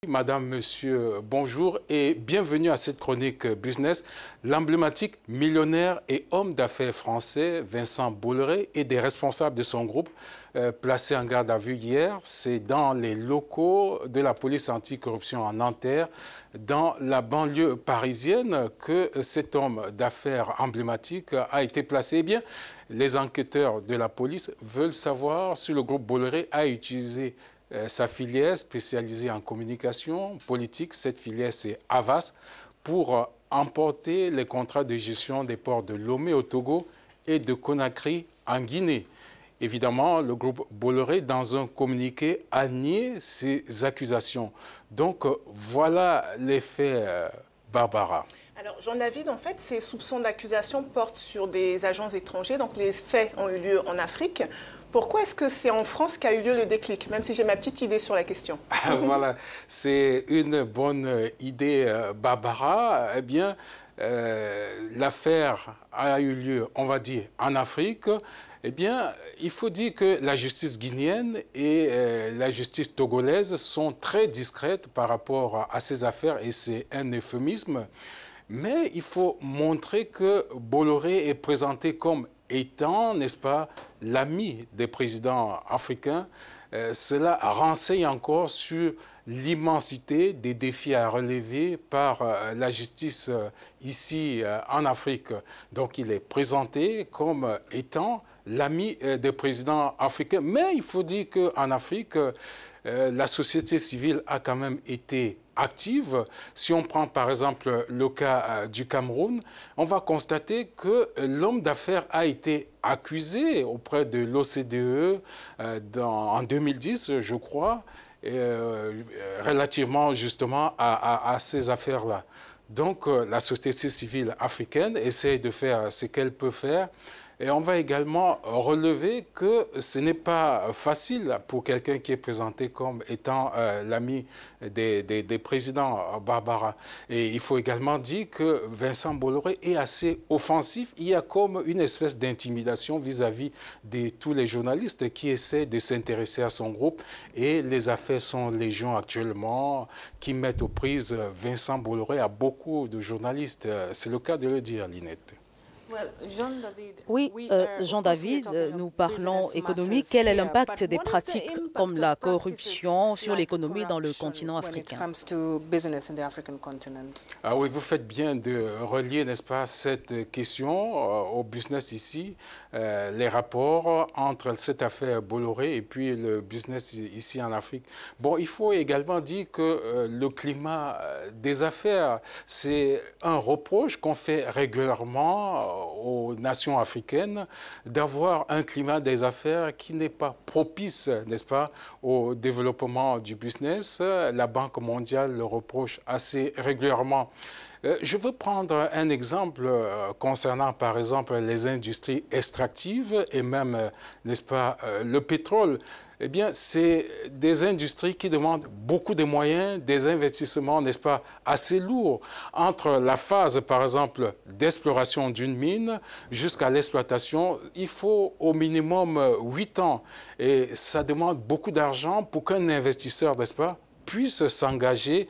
Madame, Monsieur, bonjour et bienvenue à cette chronique business. L'emblématique millionnaire et homme d'affaires français Vincent Bolloré et des responsables de son groupe placés en garde à vue hier. C'est dans les locaux de la police anticorruption en Nanterre, dans la banlieue parisienne, que cet homme d'affaires emblématique a été placé. Eh bien, les enquêteurs de la police veulent savoir si le groupe Bolloré a utilisé sa filière spécialisée en communication politique, cette filière c'est Havas, pour emporter les contrats de gestion des ports de Lomé au Togo et de Conakry en Guinée. Évidemment, le groupe Bolloré, dans un communiqué, a nié ces accusations. Donc, voilà les faits, Barbara. Alors, Jean-David, en fait, ces soupçons d'accusation portent sur des agents étrangers. Donc, les faits ont eu lieu en Afrique. Pourquoi est-ce que c'est en France qu'a eu lieu le déclic, même si j'ai ma petite idée sur la question? Voilà, c'est une bonne idée, Barbara. Eh bien, l'affaire a eu lieu, on va dire, en Afrique. Eh bien, il faut dire que la justice guinéenne et la justice togolaise sont très discrètes par rapport à ces affaires et c'est un euphémisme. Mais il faut montrer que Bolloré est présenté comme étant, n'est-ce pas, l'ami des présidents africains. Cela renseigne encore sur l'immensité des défis à relever par la justice ici en Afrique. Donc il est présenté comme étant l'ami des présidents africains. Mais il faut dire qu'en Afrique, la société civile a quand même été active. Si on prend par exemple le cas du Cameroun, on va constater que l'homme d'affaires a été accusé auprès de l'OCDE en 2010, je crois, relativement justement à ces affaires-là. Donc la société civile africaine essaie de faire ce qu'elle peut faire. Et on va également relever que ce n'est pas facile pour quelqu'un qui est présenté comme étant l'ami des présidents, Barbara. Et il faut également dire que Vincent Bolloré est assez offensif. Il y a comme une espèce d'intimidation vis-à-vis de tous les journalistes qui essaient de s'intéresser à son groupe. Et les affaires sont légion actuellement, qui mettent aux prises Vincent Bolloré à beaucoup de journalistes. C'est le cas de le dire, Linette. Oui, Jean-David, nous parlons économie. Quel est l'impact des pratiques comme la corruption sur l'économie dans le continent africain? Ah oui, vous faites bien de relier, n'est-ce pas, cette question au business ici, les rapports entre cette affaire Bolloré et puis le business ici en Afrique. Bon, il faut également dire que le climat des affaires, c'est un reproche qu'on fait régulièrement aux nations africaines d'avoir un climat des affaires qui n'est pas propice, n'est-ce pas, au développement du business. La Banque mondiale le reproche assez régulièrement. Je veux prendre un exemple concernant, par exemple, les industries extractives et même, n'est-ce pas, le pétrole. Eh bien, c'est des industries qui demandent beaucoup de moyens, des investissements, n'est-ce pas, assez lourds. Entre la phase, par exemple, d'exploration d'une mine jusqu'à l'exploitation, il faut au minimum 8 ans. Et ça demande beaucoup d'argent pour qu'un investisseur, n'est-ce pas, puisse s'engager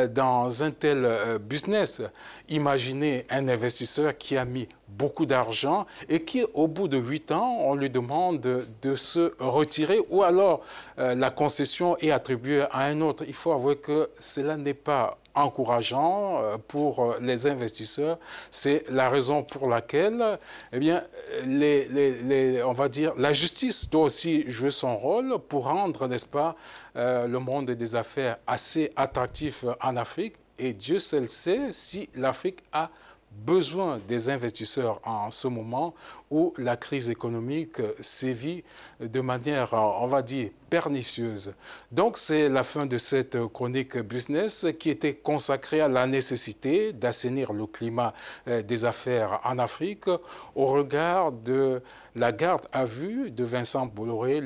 dans un tel business. Imaginez un investisseur qui a mis beaucoup d'argent et qui, au bout de 8 ans, on lui demande de se retirer ou alors la concession est attribuée à un autre. Il faut avouer que cela n'est pas encourageant pour les investisseurs. C'est la raison pour laquelle, eh bien, on va dire, la justice doit aussi jouer son rôle pour rendre, n'est-ce pas, le monde des affaires assez attractif en Afrique. Et Dieu seul sait si l'Afrique a besoin des investisseurs en ce moment où la crise économique sévit de manière, on va dire, pernicieuse. Donc, c'est la fin de cette chronique business qui était consacrée à la nécessité d'assainir le climat des affaires en Afrique au regard de la garde à vue de Vincent Bolloré,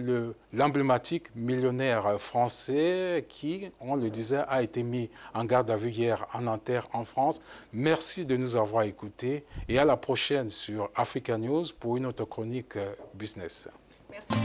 l'emblématique millionnaire français qui, on le disait, a été mis en garde à vue hier en Nanterre, en France. Merci de nous avoir écoutés et à la prochaine sur Africa News pour une autre chronique business. Merci.